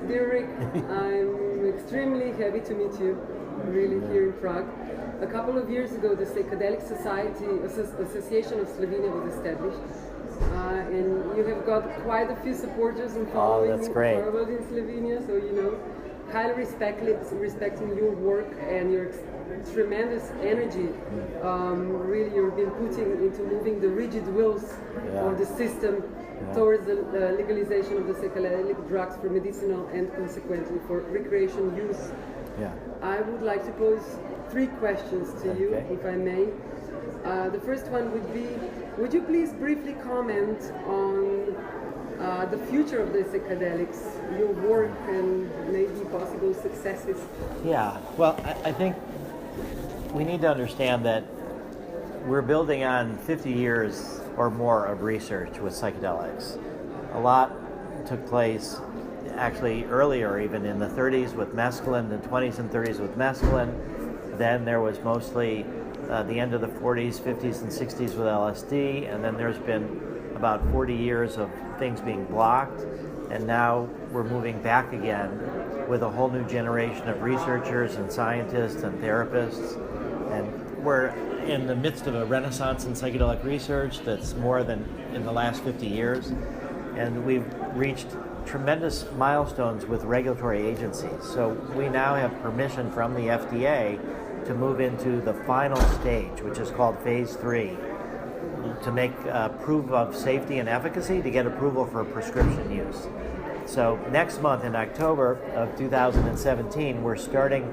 Dear Rick, I'm extremely happy to meet you, really, here in Prague. A couple of years ago, the Psychedelic Association of Slovenia was established, and you have got quite a few supporters and following that's great. in Slovenia, so highly respecting your work and your tremendous energy. Really, you've been putting into moving the rigid wheels of the system towards the legalization of the psychedelic drugs for medicinal and consequently for recreation use. I would like to pose 3 questions to you, if I may. The first one would be, would you please briefly comment on the future of the psychedelics, your work and maybe possible successes? Yeah, well, I think we need to understand that we're building on 50 years or more of research with psychedelics. A lot took place actually earlier, even in the 30s with mescaline, the 20s and 30s with mescaline. Then there was mostly the end of the 40s, 50s, and 60s with LSD, and then there's been about 40 years of things being blocked, and now we're moving back again with a whole new generation of researchers and scientists and therapists, and we're in the midst of a renaissance in psychedelic research that's more than in the last 50 years, and we've reached tremendous milestones with regulatory agencies. So we now have permission from the FDA to move into the final stage, which is called phase 3, to make proof of safety and efficacy to get approval for prescription use. So next month in October of 2017, we're starting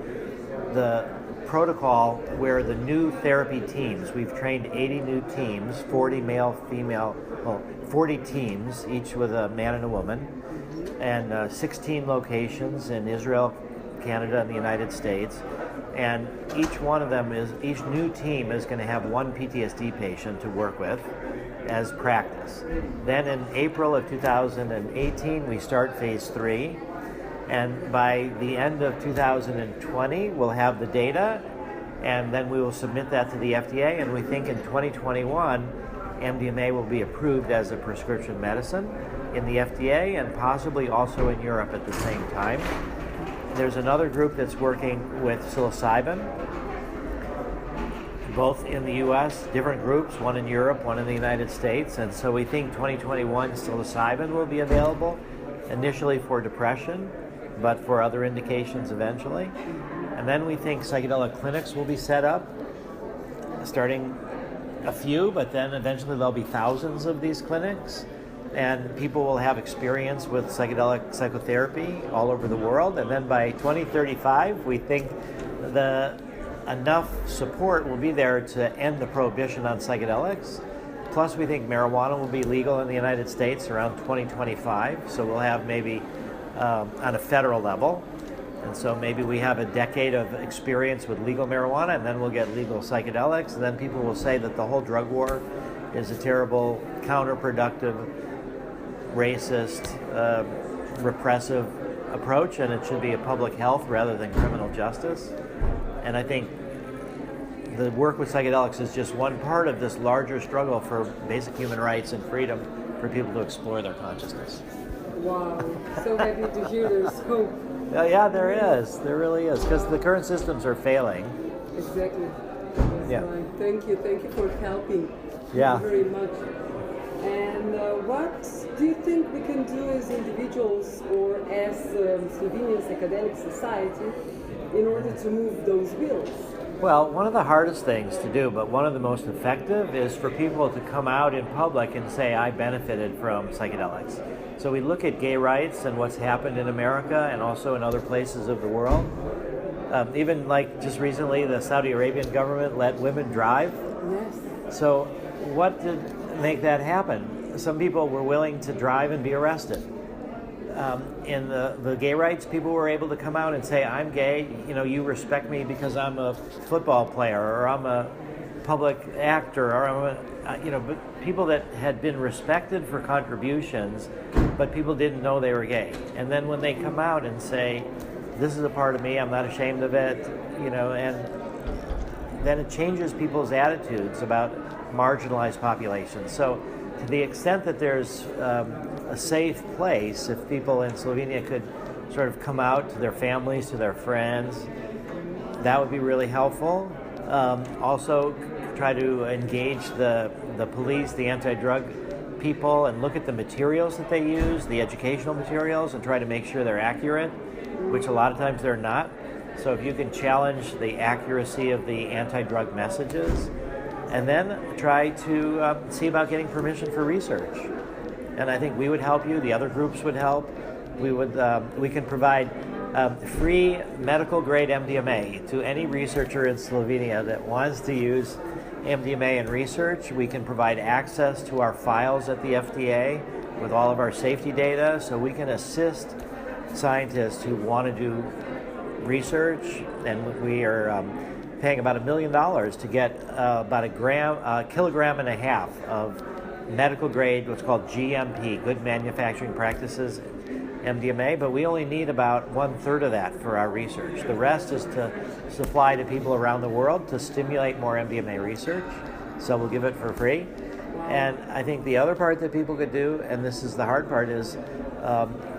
the protocol where the new therapy teams, we've trained 80 new teams, 40 male, female, 40 teams, each with a man and a woman, and 16 locations in Israel, Canada, and the United States. And each one of them each new team is going to have one PTSD patient to work with as practice. Then in April of 2018, we start phase 3. And by the end of 2020, we'll have the data, and then we will submit that to the FDA. And we think in 2021, MDMA will be approved as a prescription medicine in the FDA and possibly also in Europe at the same time. There's another group that's working with psilocybin, both in the US, different groups, one in Europe, one in the United States. And so we think 2021 psilocybin will be available, initially for depression, but for other indications eventually. And then we think psychedelic clinics will be set up, starting a few, but then eventually there'll be thousands of these clinics. And people will have experience with psychedelic psychotherapy all over the world. And then by 2035, we think enough support will be there to end the prohibition on psychedelics. Plus, we think marijuana will be legal in the United States around 2025. So we'll have maybe on a federal level. And so maybe we have a decade of experience with legal marijuana, and then we'll get legal psychedelics. And then people will say that the whole drug war is a terrible, counterproductive, racist, repressive approach, and it should be a public health rather than criminal justice. And I think the work with psychedelics is just one part of this larger struggle for basic human rights and freedom for people to explore their consciousness. Wow, so happy to hear there's hope. Yeah, there is. There really is, because the current systems are failing. Exactly. That's right. Thank you for helping. Thank you very much. And what do you think we can do as individuals or as Slovenian Psychedelic Society in order to move those wheels? Well, one of the hardest things to do, but one of the most effective, is for people to come out in public and say, I benefited from psychedelics. So we look at gay rights and what's happened in America and also in other places of the world. Even like just recently, the Saudi Arabian government let women drive. Yes. So what did make that happen? Some people were willing to drive and be arrested. In the gay rights, people were able to come out and say, I'm gay, you respect me because I'm a football player, or I'm a public actor, or but people that had been respected for contributions, but people didn't know they were gay. And then when they come out and say, this is a part of me, I'm not ashamed of it, and then it changes people's attitudes about marginalized populations. So to the extent that there's a safe place, if people in Slovenia could sort of come out to their families, to their friends. That would be really helpful. Also, try to engage the police, the anti-drug people, and look at the materials that they use, the educational materials, and try to make sure they're accurate, which a lot of times they're not. So if you can challenge the accuracy of the anti-drug messages, and then try to see about getting permission for research. And I think we would help you, the other groups would help. We can provide free medical grade MDMA to any researcher in Slovenia that wants to use MDMA in research. We can provide access to our files at the FDA with all of our safety data, so we can assist scientists who want to do research, and we are paying about $1 million to get about a kilogram and a half of medical grade, what's called GMP, Good Manufacturing Practices MDMA, but we only need about 1/3 of that for our research. The rest is to supply to people around the world to stimulate more MDMA research, so we'll give it for free. And I think the other part that people could do, and this is the hard part, is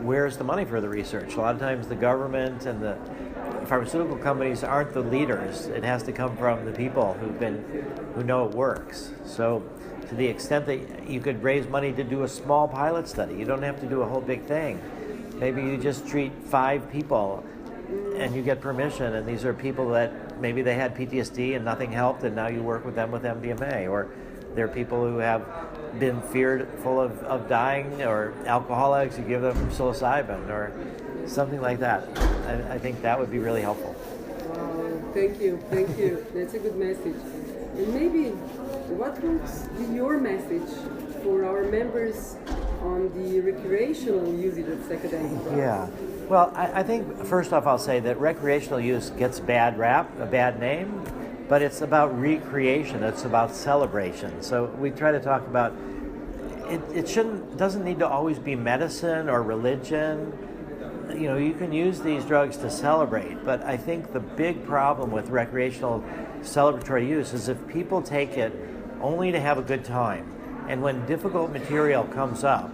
where's the money for the research? A lot of times the government and the pharmaceutical companies aren't the leaders. It has to come from the people who know it works. So to the extent that you could raise money to do a small pilot study, you don't have to do a whole big thing. Maybe you just treat 5 people and you get permission, and these are people that maybe they had PTSD and nothing helped, and now you work with them with MDMA. Or they're people who have been fearful of dying, or alcoholics, you give them psilocybin or something like that. I think that would be really helpful. Thank you. That's a good message. And maybe, what would be your message for our members on the recreational usage of psychedelic drugs? Yeah. Well, I think first off I'll say that recreational use gets bad rap, a bad name, but it's about recreation, it's about celebration. So we try to talk about doesn't need to always be medicine or religion. You know, you can use these drugs to celebrate, but I think the big problem with recreational celebratory use is if people take it only to have a good time, and when difficult material comes up,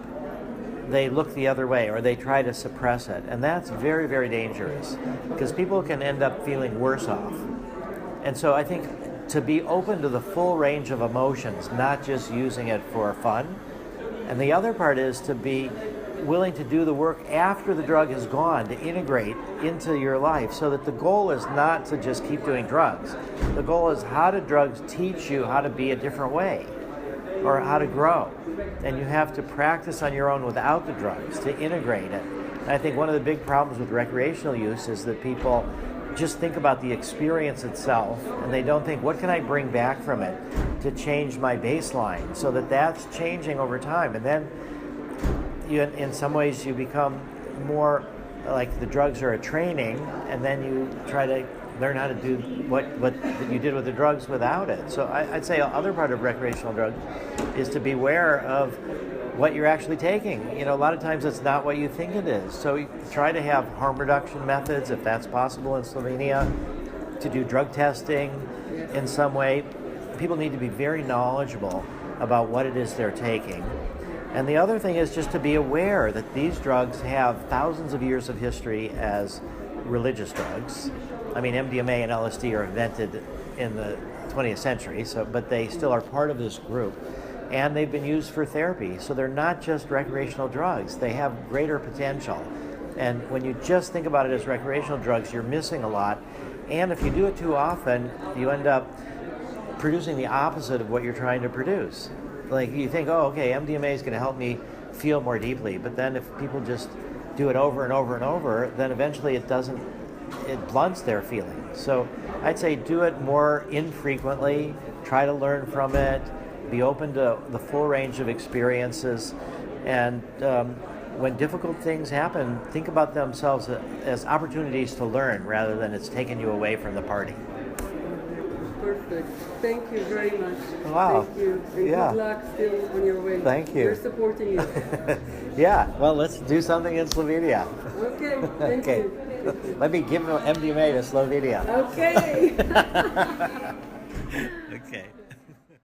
they look the other way or they try to suppress it, and that's very, very dangerous because people can end up feeling worse off. And so I think to be open to the full range of emotions, not just using it for fun. And the other part is to be willing to do the work after the drug is gone, to integrate into your life, so that the goal is not to just keep doing drugs. The goal is, how do drugs teach you how to be a different way or how to grow? And you have to practice on your own without the drugs to integrate it. And I think one of the big problems with recreational use is that people just think about the experience itself, and they don't think, what can I bring back from it to change my baseline, so that's changing over time. And then in some ways you become more like the drugs are a training, and then you try to learn how to do what you did with the drugs without it. So I'd say other part of recreational drugs is to be aware of what you're actually taking. You know, a lot of times it's not what you think it is. So you try to have harm reduction methods, if that's possible in Slovenia, to do drug testing in some way. People need to be very knowledgeable about what it is they're taking. And the other thing is just to be aware that these drugs have thousands of years of history as religious drugs. I mean, MDMA and LSD are invented in the 20th century, but they still are part of this group. And they've been used for therapy, so they're not just recreational drugs. They have greater potential. And when you just think about it as recreational drugs, you're missing a lot. And if you do it too often, you end up producing the opposite of what you're trying to produce. Like, you think, oh, okay, MDMA is going to help me feel more deeply. But then if people just do it over and over and over, then eventually it blunts their feelings. So I'd say do it more infrequently, try to learn from it, be open to the full range of experiences, and when difficult things happen, think about themselves as opportunities to learn rather than it's taking you away from the party. Perfect. Thank you very much. Wow. Thank you. And good luck still on your way. Thank you. We're supporting you. Yeah, well, let's do something in Slovenia. Okay, thank you. Let me give MDMA to Slovenia. Okay. Okay.